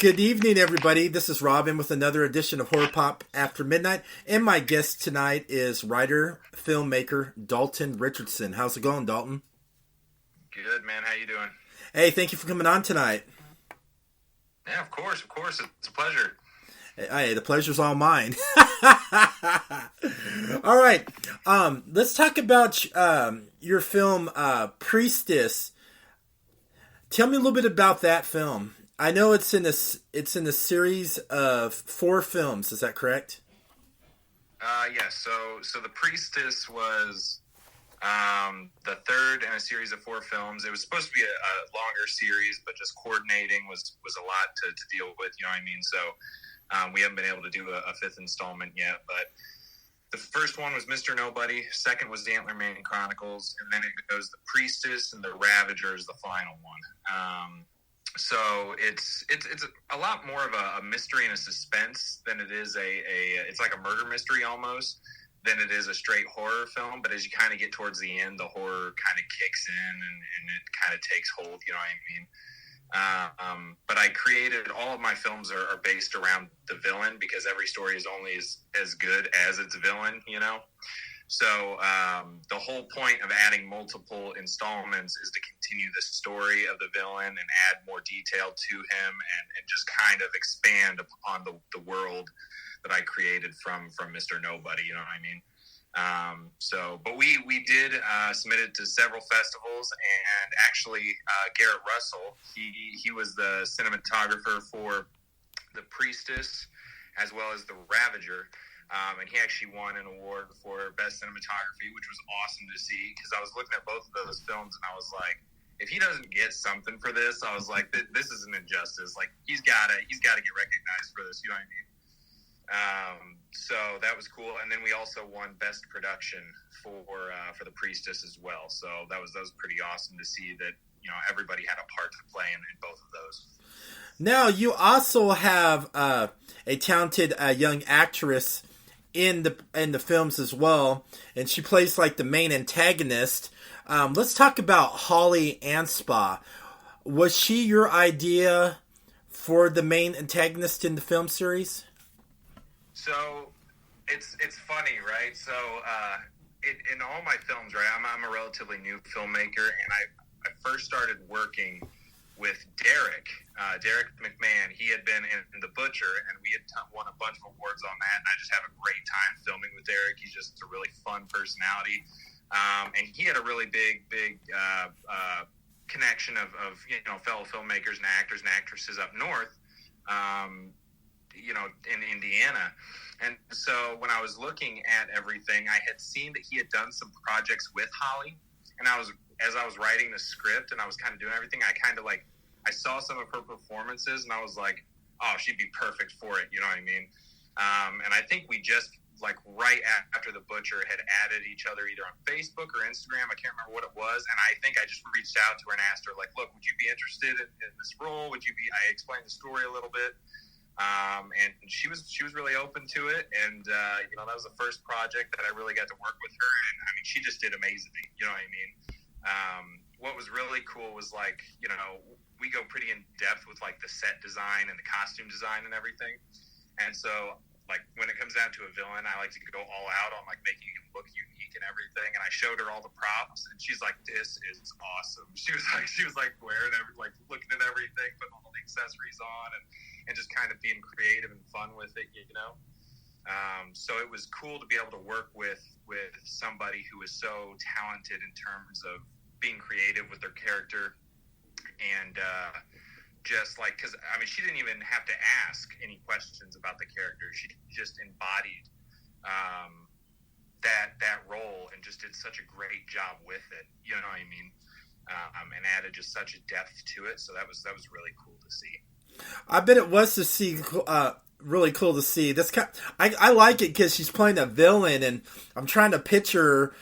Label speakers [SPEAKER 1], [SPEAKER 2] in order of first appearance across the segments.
[SPEAKER 1] Good evening, everybody. This is Robin with another edition of Horror Pop After Midnight. And my guest tonight is writer, filmmaker, Dalton Richardson. How's it going, Dalton?
[SPEAKER 2] Good, man. How you doing?
[SPEAKER 1] Hey, thank you for coming on tonight.
[SPEAKER 2] Yeah, of course. It's a pleasure.
[SPEAKER 1] Hey, the pleasure's all mine. All right. Let's talk about your film, Priestess. Tell me a little bit about that film. I know it's in a series of 4 films. Is that correct?
[SPEAKER 2] Yes. So the Priestess was the third in a series of 4 films. It was supposed to be a longer series, but just coordinating was a lot to deal with. You know what I mean? So we haven't been able to do a 5th installment yet. But the first one was Mr. Nobody. Second was the Antler Man Chronicles, and then it goes the Priestess and the Ravager is the final one. So it's a lot more of a mystery and a suspense than it is it's like a murder mystery almost than it is a straight horror film. But as you kind of get towards the end, the horror kind of kicks in and it kind of takes hold. You know what I mean? But I created all of my films are based around the villain because every story is only as good as its villain. You know. So the whole point of adding multiple installments is to continue the story of the villain and add more detail to him and just kind of expand upon the world that I created from Mr. Nobody, you know what I mean? But we did submit it to several festivals, and actually Garrett Russell, he was the cinematographer for The Priestess as well as The Ravager. And he actually won an award for Best Cinematography, which was awesome to see because I was looking at both of those films and I was like, if he doesn't get something for this, I was like, this is an injustice. Like he's got to get recognized for this. You know what I mean? So that was cool. And then we also won Best Production for The Priestess as well. So that was pretty awesome to see that everybody had a part to play in both of those.
[SPEAKER 1] Now you also have a talented young actress in the films as well, and she plays like the main antagonist. Let's talk about Holly Anspaugh. Was she your idea for the main antagonist in the film series?
[SPEAKER 2] So it's funny, right? So in all my films, right, I'm a relatively new filmmaker, and I first started working with Derek McMahon. He had been in The Butcher, and we had won a bunch of awards on that, and I just have a great time filming with Derek. He's just a really fun personality. And he had a really big connection of fellow filmmakers and actors and actresses up north, in Indiana. And so when I was looking at everything, I had seen that he had done some projects with Holly, and as I was writing the script and I was kind of doing everything, I saw some of her performances and I was like, oh, she'd be perfect for it. You know what I mean? And I think we just right after The Butcher had added each other either on Facebook or Instagram. I can't remember what it was. And I think I just reached out to her and asked her look, would you be interested in this role? I explained the story a little bit. And she was really open to it. And, that was the first project that I really got to work with her. And I mean, she just did amazing. You know what I mean? What was really cool was we go pretty in depth with the set design and the costume design and everything. And so when it comes down to a villain, I like to go all out on making him look unique and everything. And I showed her all the props and she's like, this is awesome. She was wearing looking at everything, putting all the accessories on and just kind of being creative and fun with it, So it was cool to be able to work with somebody who is so talented in terms of being creative with their character. And because I mean, she didn't even have to ask any questions about the character. She just embodied that role and just did such a great job with it. You know what I mean? And added just such a depth to it. So that was really cool to see.
[SPEAKER 1] I bet it was to see. Really cool to see. I like it because she's playing a villain, and I'm trying to picture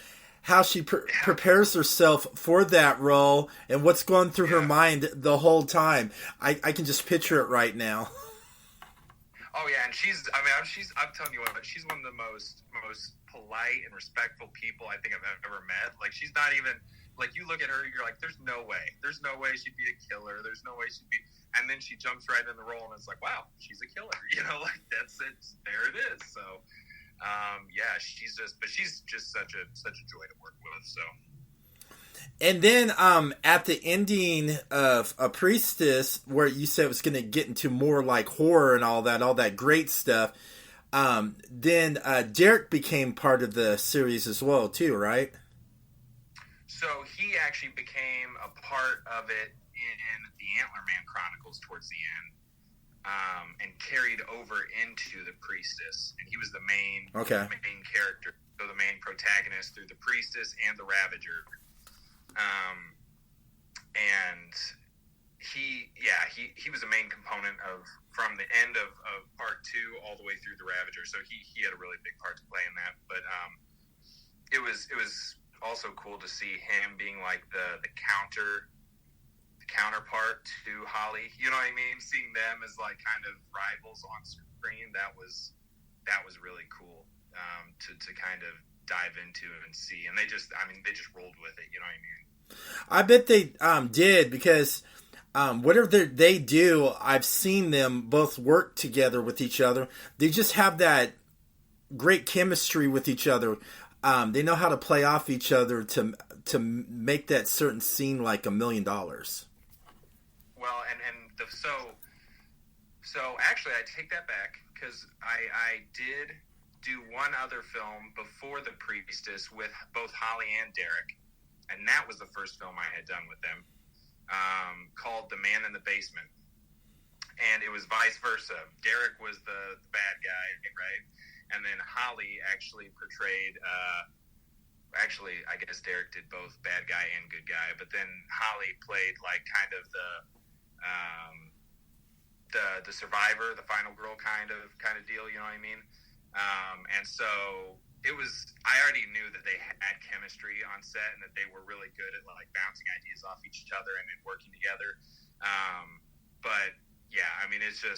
[SPEAKER 1] how she prepares herself for that role and what's going through her mind the whole time. I can just picture it right now.
[SPEAKER 2] Oh yeah, and I'm telling you what, she's one of the most polite and respectful people I think I've ever met. She's not even like you look at her, you're like, there's no way she'd be a killer. There's no way she'd be. And then she jumps right in the role, and it's like, wow, she's a killer. Like that's it. There it is. So, yeah, she's just such a joy to work with. So.
[SPEAKER 1] And then at the ending of a Priestess, where you said it was going to get into more like horror and all that great stuff, then Derek became part of the series as well, too, right?
[SPEAKER 2] So he actually became a part of it in the Antlerman Chronicles towards the end, and carried over into the Priestess, and he was the main character, so the main protagonist through the Priestess and the Ravager. And he was a main component from the end of part 2 all the way through the Ravager. So he had a really big part to play in that. But it was also cool to see him being like the counterpart to Holly. You know what I mean? Seeing them as like kind of rivals on screen, that was really cool to kind of dive into and see. And they just rolled with it. You know what I mean?
[SPEAKER 1] I bet they did, because whatever they do, I've seen them both work together with each other. They just have that great chemistry with each other. They know how to play off each other to make that certain scene like $1 million. Well,
[SPEAKER 2] so actually, I take that back, because I did do one other film before The Priestess with both Holly and Derek. And that was the first film I had done with them, called The Man in the Basement. And it was vice versa. Derek was the bad guy, right? And then Holly actually portrayed, I guess Derek did both bad guy and good guy, but then Holly played like kind of the survivor, the final girl kind of deal, you know what I mean? And so I already knew that they had chemistry on set and that they were really good at like bouncing ideas off each other and then working together. But yeah, I mean, that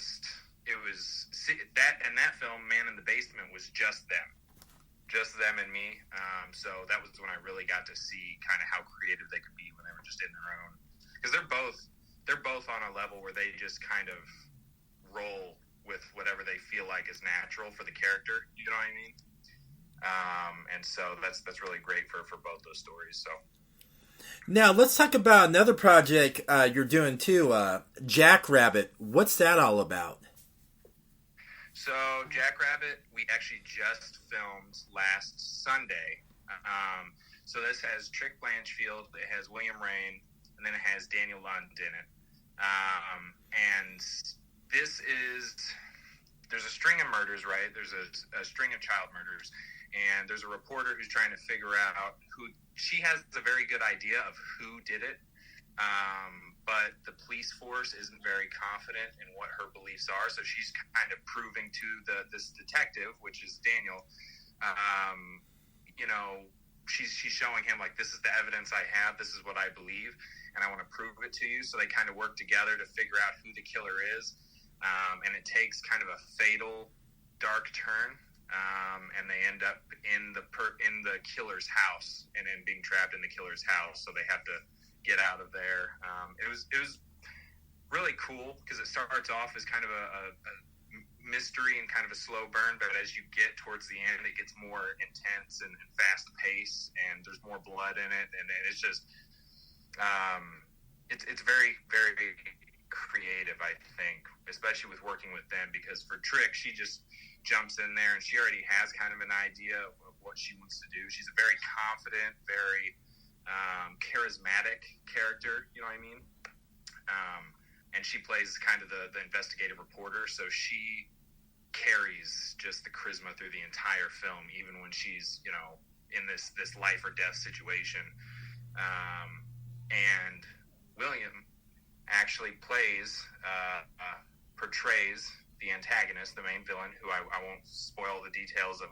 [SPEAKER 2] film, Man in the Basement, was just them and me. So that was when I really got to see kind of how creative they could be when they were just in their own, because they're both on a level where they just kind of roll with whatever they feel like is natural for the character. You know what I mean? And so that's really great for both those stories. So
[SPEAKER 1] now let's talk about another project you're doing too, Jackrabbit. What's that all about?
[SPEAKER 2] So Jackrabbit, we actually just filmed last Sunday. So this has Trick Blanchfield, it has William Rain, and then it has Daniel Lund in it. And there's a string of murders, right? There's a string of child murders. And there's a reporter who's trying to figure out she has a very good idea of who did it, but the police force isn't very confident in what her beliefs are, so she's kind of proving to this detective, which is Daniel, she's showing him, like, this is the evidence I have, this is what I believe, and I want to prove it to you. So they kind of work together to figure out who the killer is, and it takes kind of a fatal, dark turn. And they end up in the killer's house, and then being trapped in the killer's house. So they have to get out of there. It was really cool, because it starts off as kind of a mystery and kind of a slow burn, but as you get towards the end, it gets more intense and fast paced, and there's more blood in it, and it's just it's very, very creative, I think, especially with working with them, because for Trick, she just jumps in there and she already has kind of an idea of what she wants to do. She's a very confident, very charismatic character, you know what I mean? And she plays kind of the investigative reporter, so she carries just the charisma through the entire film, even when she's, in this life or death situation. And William actually portrays the antagonist, the main villain, who I won't spoil the details of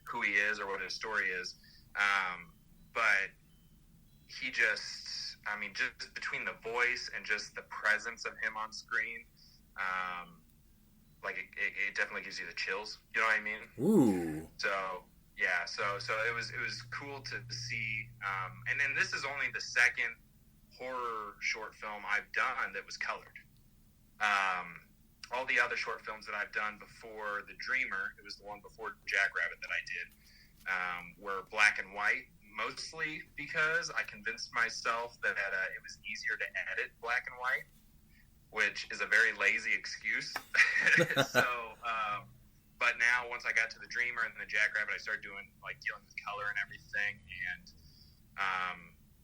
[SPEAKER 2] who he is or what his story is. But he just between the voice and just the presence of him on screen, it definitely gives you the chills. You know what I mean?
[SPEAKER 1] Ooh.
[SPEAKER 2] So, Yeah, so it was cool to see, and then this is only the second horror short film I've done that was colored. All the other short films that I've done before The Dreamer, it was the one before Jackrabbit that I did, were black and white, mostly because I convinced myself that it was easier to edit black and white, which is a very lazy excuse. So, but now once I got to The Dreamer and the Jackrabbit, I started dealing with color and everything, and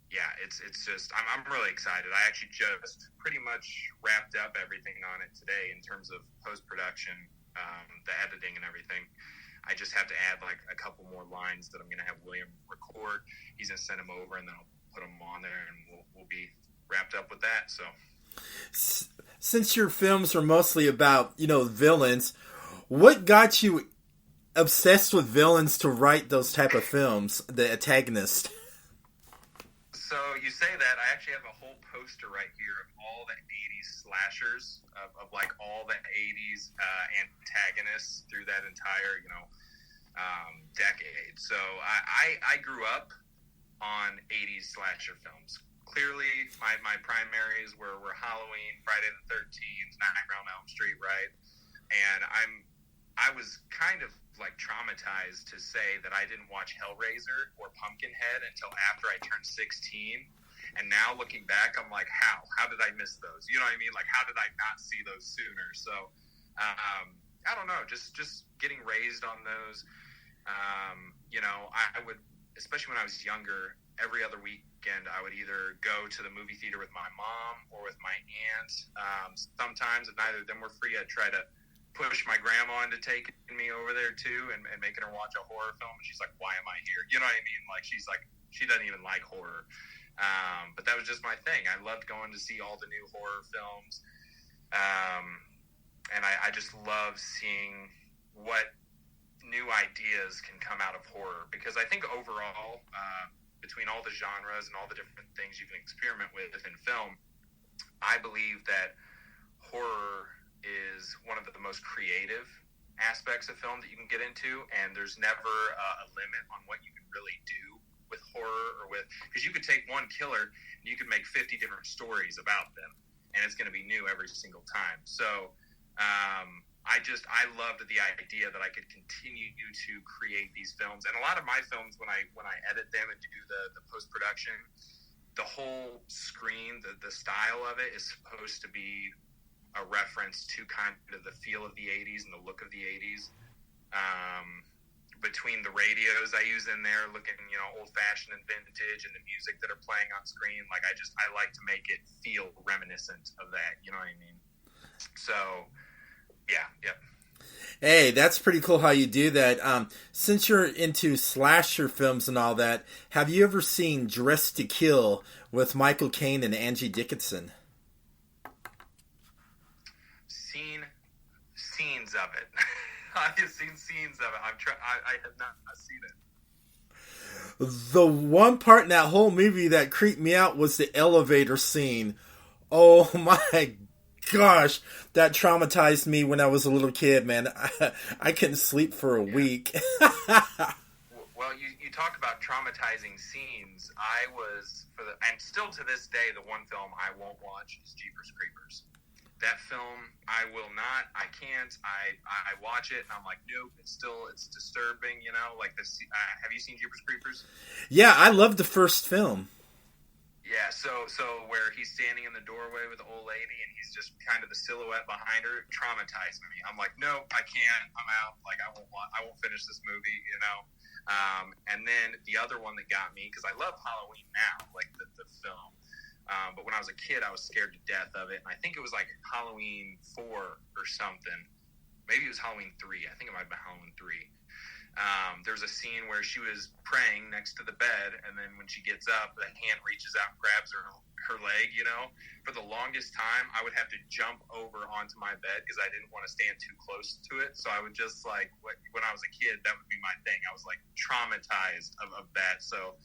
[SPEAKER 2] yeah, it's just I'm really excited. I actually just pretty much wrapped up everything on it today in terms of post-production, the editing and everything. I just have to add a couple more lines that I'm going to have William record. He's going to send them over, and then I'll put them on there, and we'll be wrapped up with that. So,
[SPEAKER 1] since your films are mostly about villains, what got you obsessed with villains to write those type of films, the antagonist?
[SPEAKER 2] So you say that, I actually have a whole poster right here of all the 80s slashers, of all the 80s antagonists through that entire, decade. So I grew up on 80s slasher films. Clearly, my primaries were Halloween, Friday the 13th, Nightmare on Elm Street, right? And I was kind of traumatized to say that I didn't watch Hellraiser or Pumpkinhead until after I turned 16. And now looking back, I'm like, how did I miss those? You know what I mean? How did I not see those sooner? So, I don't know, just getting raised on those. I would, especially when I was younger, every other weekend I would either go to the movie theater with my mom or with my aunt. Sometimes if neither of them were free, I'd try to push my grandma into taking me over there too and making her watch a horror film. And she's like, why am I here? You know what I mean? She's like, she doesn't even like horror. But that was just my thing. I loved going to see all the new horror films. And I just love seeing what new ideas can come out of horror, because I think overall, between all the genres and all the different things you can experiment with in film, I believe that horror is one of the most creative aspects of film that you can get into, and there's never a limit on what you can really do with horror, because you could take one killer and you could make 50 different stories about them, and it's going to be new every single time. So I loved the idea that I could continue to create these films, and a lot of my films, when I edit them and do the post-production, the whole screen, the style of it is supposed to be a reference to kind of the feel of the 80s and the look of the 80s. Between the radios I use in there, looking, old-fashioned and vintage, and the music that are playing on screen, I like to make it feel reminiscent of that, you know what I mean? So, yeah.
[SPEAKER 1] Hey, that's pretty cool how you do that. Since you're into slasher films and all that, have you ever seen Dressed to Kill with Michael Caine and Angie Dickinson?
[SPEAKER 2] Scenes of it. I've seen scenes of it. I have not seen it.
[SPEAKER 1] The one part in that whole movie that creeped me out was the elevator scene. Oh my gosh, that traumatized me when I was a little kid, man. I couldn't sleep for a week.
[SPEAKER 2] Well, you talk about traumatizing scenes. And still to this day, the one film I won't watch is Jeepers Creepers. That film, I will not. I can't. I watch it and I'm like, nope. It's disturbing. This. Have you seen Jeepers Creepers?
[SPEAKER 1] Yeah, I loved the first film.
[SPEAKER 2] Yeah. So where he's standing in the doorway with the old lady and he's just kind of the silhouette behind her, traumatized me. I'm like, nope, I can't. I'm out. I won't finish this movie. And then the other one that got me, because I love Halloween now, the film. But when I was a kid, I was scared to death of it. And I think it was Halloween 4 or something. Maybe it was Halloween 3. I think it might have been Halloween 3. There was a scene where she was praying next to the bed, and then when she gets up, the hand reaches out and grabs her leg, For the longest time, I would have to jump over onto my bed because I didn't want to stand too close to it. So I would just, when I was a kid, that would be my thing. I was, traumatized of that. So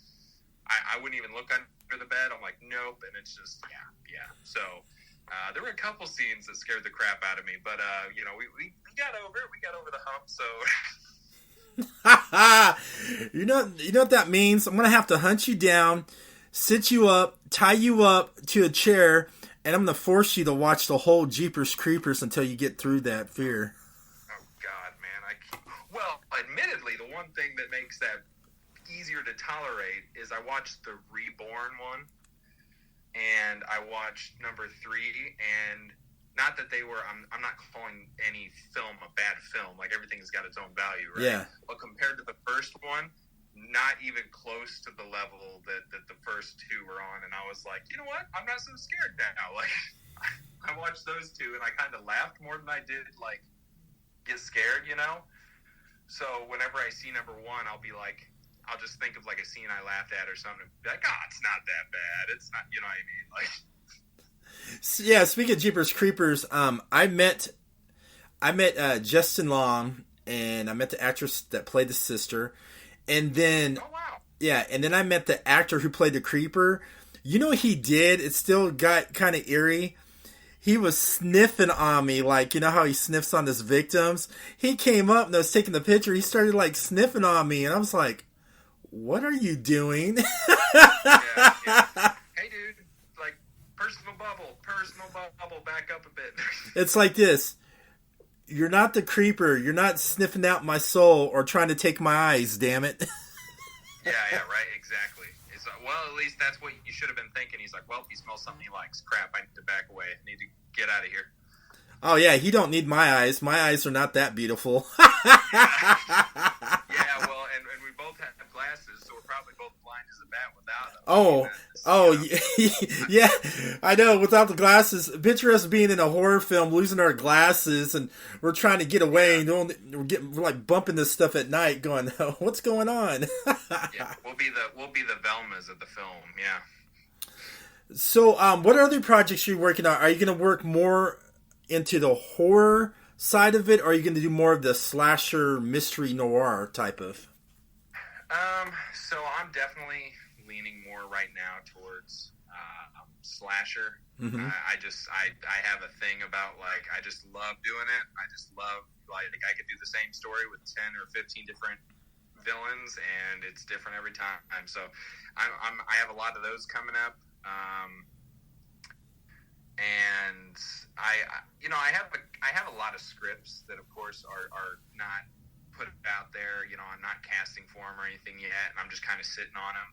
[SPEAKER 2] I wouldn't even look under the bed. I'm like, nope. And it's just, yeah. So there were a couple scenes that scared the crap out of me. But, we got over it. We got over the hump. So
[SPEAKER 1] You know what that means? I'm gonna have to hunt you down, sit you up, tie you up to a chair, and I'm gonna force you to watch the whole Jeepers Creepers until you get through that fear.
[SPEAKER 2] Oh God, man! Well, admittedly, the one thing that makes that easier to tolerate is I watched the Reborn one, and I watched number 3, and not that they were, I'm not calling any film a bad film. Like, everything's got its own value, right?
[SPEAKER 1] Yeah.
[SPEAKER 2] But compared to the first one, not even close to the level that the first 2 were on. And I was like, you know what? I'm not so scared now. Like, I watched those 2, and I kind of laughed more than I did, like, get scared, you know? So whenever I see number 1, I'll be like, I'll just think of, like, a scene I laughed at or something. Be like, it's not that bad. It's not, you know what I mean? Like...
[SPEAKER 1] Yeah, speaking of Jeepers Creepers, I met Justin Long, and I met the actress that played the sister, and then and then I met the actor who played the creeper. You know what he did? It still got kind of eerie. He was sniffing on me, like, you know how he sniffs on his victims? He came up and I was taking the picture. He started, like, sniffing on me, and I was like, what are you doing?
[SPEAKER 2] Yeah. Hey, dude, like, personal bubble, back up a bit.
[SPEAKER 1] It's like this. You're not the creeper. You're not sniffing out my soul or trying to take my eyes, damn it.
[SPEAKER 2] Yeah, right, exactly. It's like, well, at least that's what you should have been thinking. He's like, well, he smells something he likes. Crap, I need to back away. I need to get out of here.
[SPEAKER 1] Oh, yeah, he don't need my eyes. My eyes are not that beautiful.
[SPEAKER 2] Yeah, well, and we both have glasses, so we're probably both blind as a bat without them.
[SPEAKER 1] Yeah, I know, without the glasses. Picture us being in a horror film, losing our glasses, and we're trying to get away, and we're like bumping this stuff at night, going, what's going on?
[SPEAKER 2] Yeah, we'll be the Velmas of the film, yeah.
[SPEAKER 1] So, what other projects are you working on? Are you going to work more into the horror side of it, or are you going to do more of the slasher mystery noir type of?
[SPEAKER 2] So I'm definitely leaning more right now towards slasher.
[SPEAKER 1] Mm-hmm.
[SPEAKER 2] I have a thing about, like, I just love doing it. I just love, like, I could do the same story with 10 or 15 different villains, and it's different every time. So I have a lot of those coming up. And I have a lot of scripts that, of course, are not put out there. You know, I'm not casting for them or anything yet, and I'm just kind of sitting on them.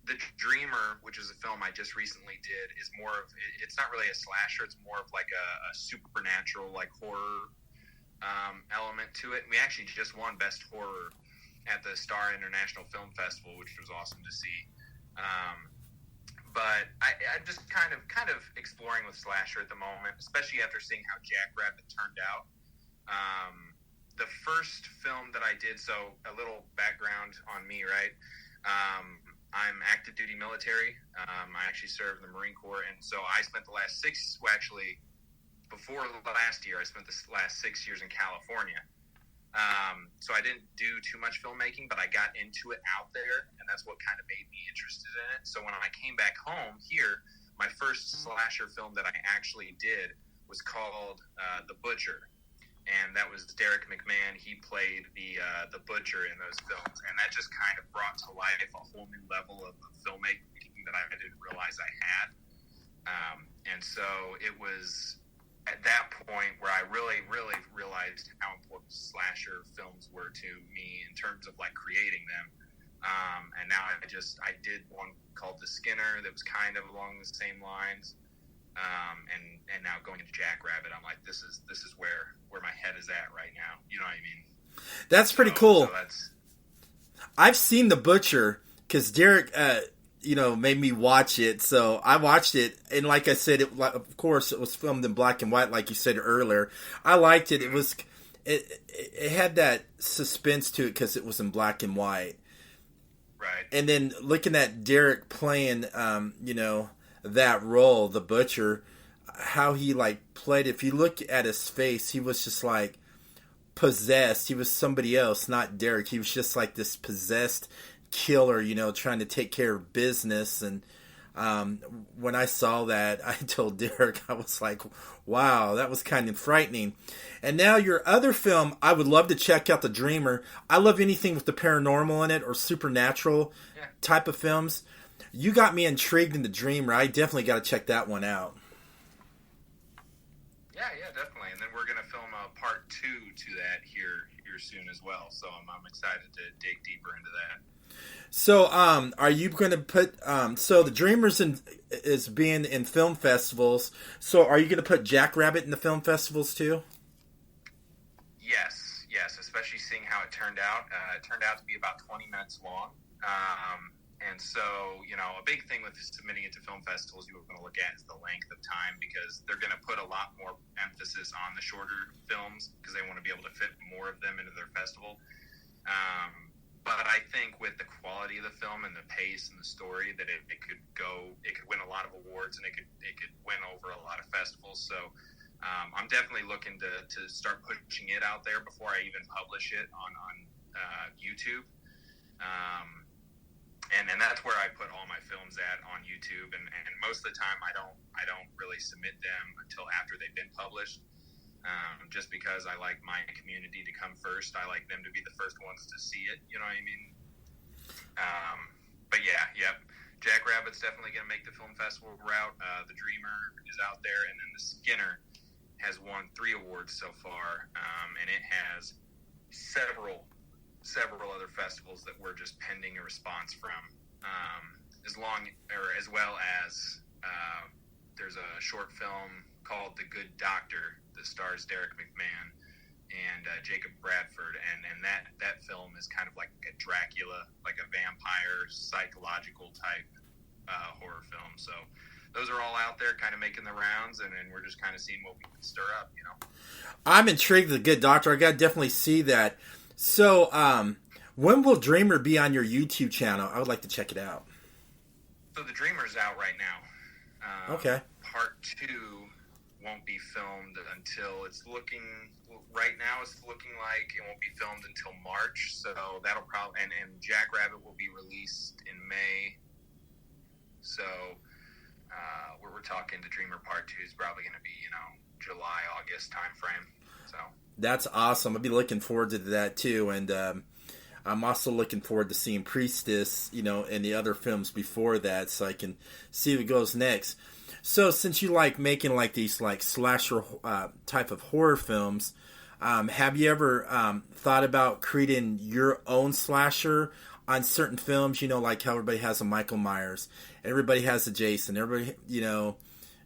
[SPEAKER 2] The Dreamer, which is a film I just recently did, is more of, it's not really a slasher. It's more of like a supernatural, like, horror element to it. And we actually just won Best Horror at the Star International Film Festival, which was awesome to see. But I'm just kind of exploring with slasher at the moment, especially after seeing how Jackrabbit turned out. The first film that I did, so a little background on me, right? I'm active duty military. I actually served in the Marine Corps, and so I spent the last before last year, I spent the last 6 years in California. So I didn't do too much filmmaking, but I got into it out there, and that's what kind of made me interested in it. So when I came back home here, my first slasher film that I actually did was called The Butcher, and that was Derek McMahon. He played the Butcher in those films, and that just kind of brought to life a whole new level of filmmaking that I didn't realize I had. And so it was at that point where I really, really realized how important slasher films were to me in terms of, like, creating them. And now I did one called The Skinner that was kind of along the same lines. And now going into Jackrabbit, I'm like, this is where my head is at right now. You know what I mean?
[SPEAKER 1] That's pretty cool.
[SPEAKER 2] So
[SPEAKER 1] I've seen The Butcher because Derek, made me watch it. So I watched it, and like I said, of course, it was filmed in black and white, like you said earlier. I liked it. It had that suspense to it because it was in black and white.
[SPEAKER 2] Right.
[SPEAKER 1] And then looking at Derek playing, that role, the Butcher, how he, like, played. If you look at his face, he was just like possessed. He was somebody else, not Derek. He was just like this possessed killer, trying to take care of business. And When I saw that, I told Derek, I was like, wow, that was kind of frightening. And now your other film, I would love to check out The Dreamer. I love anything with the paranormal in it or supernatural type of films. You got me intrigued in The Dreamer. I definitely got to check that one out.
[SPEAKER 2] Yeah, definitely. And then we're going to film a part 2 to that here soon as well. So I'm excited to dig deeper into that.
[SPEAKER 1] So, are you going to put? So, The Dreamers is being in film festivals. So, are you going to put Jackrabbit in the film festivals too?
[SPEAKER 2] Yes. Especially seeing how it turned out. It turned out to be about 20 minutes long. And so, a big thing with submitting it to film festivals you want to look at is the length of time, because they're going to put a lot more emphasis on the shorter films because they want to be able to fit more of them into their festival. But I think with the quality of the film and the pace and the story that it could win a lot of awards, and it could win over a lot of festivals. So I'm definitely looking to start pushing it out there before I even publish it on YouTube. And that's where I put all my films at, on YouTube. And most of the time I don't really submit them until after they've been published. Just because I like my community to come first. I like them to be the first ones to see it. You know what I mean? But yeah. Jackrabbit's definitely going to make the film festival route. The Dreamer is out there. And then The Skinner has won 3 awards so far. And it has several other festivals that we're just pending a response from. As well as there's a short film called The Good Doctor that stars Derek McMahon and Jacob Bradford, and that film is kind of like a Dracula, like a vampire psychological type horror film. So those are all out there kind of making the rounds, and we're just kind of seeing what we can stir up, I'm
[SPEAKER 1] intrigued with The Good Doctor. I got to definitely see that. So when will Dreamer be on your YouTube channel? I would like to check it out.
[SPEAKER 2] So The Dreamer's out right now.
[SPEAKER 1] Okay.
[SPEAKER 2] Part 2 won't be filmed until it's looking like it won't be filmed until March. So that'll probably, and Jackrabbit will be released in May. So we're talking The Dreamer Part 2 is probably going to be, July, August time frame. So
[SPEAKER 1] that's awesome. I'll be looking forward to that too. And I'm also looking forward to seeing Priestess, and the other films before that, so I can see what goes next. So, since you like making like these like slasher type of horror films, have you ever thought about creating your own slasher on certain films? Like how everybody has a Michael Myers, everybody has a Jason, everybody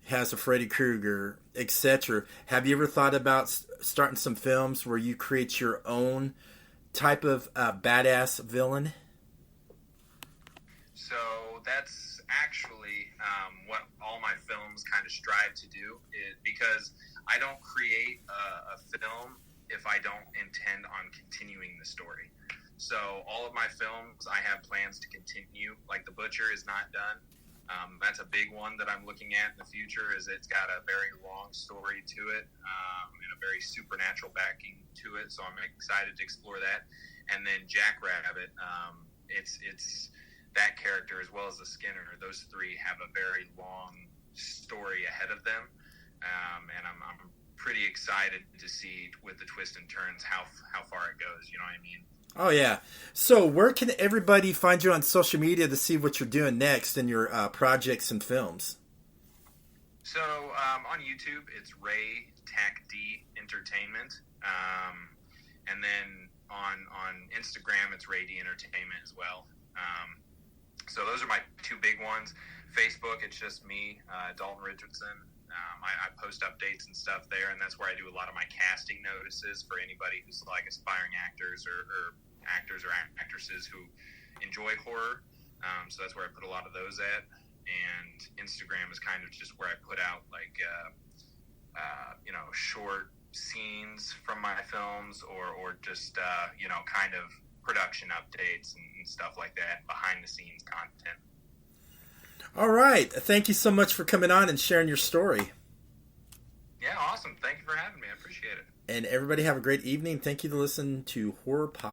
[SPEAKER 1] has a Freddy Krueger, etc. Have you ever thought about starting some films where you create your own type of badass villain?
[SPEAKER 2] So that's actually what all my films kind of strive to do, is because I don't create a film if I don't intend on continuing the story. So all of my films, I have plans to continue. Like The Butcher is not done. That's a big one that I'm looking at in the future, is it's got a very long story to it, and a very supernatural backing to it. So I'm excited to explore that. And then Jackrabbit, it's that character as well as the Skinner. Those 3 have a very long story ahead of them, and I'm pretty excited to see with the twists and turns how far it goes. You know what I mean?
[SPEAKER 1] Oh yeah. So where can everybody find you on social media to see what you're doing next in your projects and films?
[SPEAKER 2] So on YouTube, it's Ray Tac D Entertainment, and then on Instagram, it's Ray D Entertainment as well. So those are my 2 big ones. Facebook, it's just me, Dalton Richardson. I post updates and stuff there, and that's where I do a lot of my casting notices for anybody who's like aspiring actors or actors or actresses who enjoy horror. So that's where I put a lot of those at. And Instagram is kind of just where I put out like short scenes from my films, or just kind of production updates and stuff like that, behind the scenes content.
[SPEAKER 1] All right. Thank you so much for coming on and sharing your story.
[SPEAKER 2] Yeah, awesome. Thank you for having me. I appreciate it.
[SPEAKER 1] And everybody have a great evening. Thank you to listen to Horror Pop.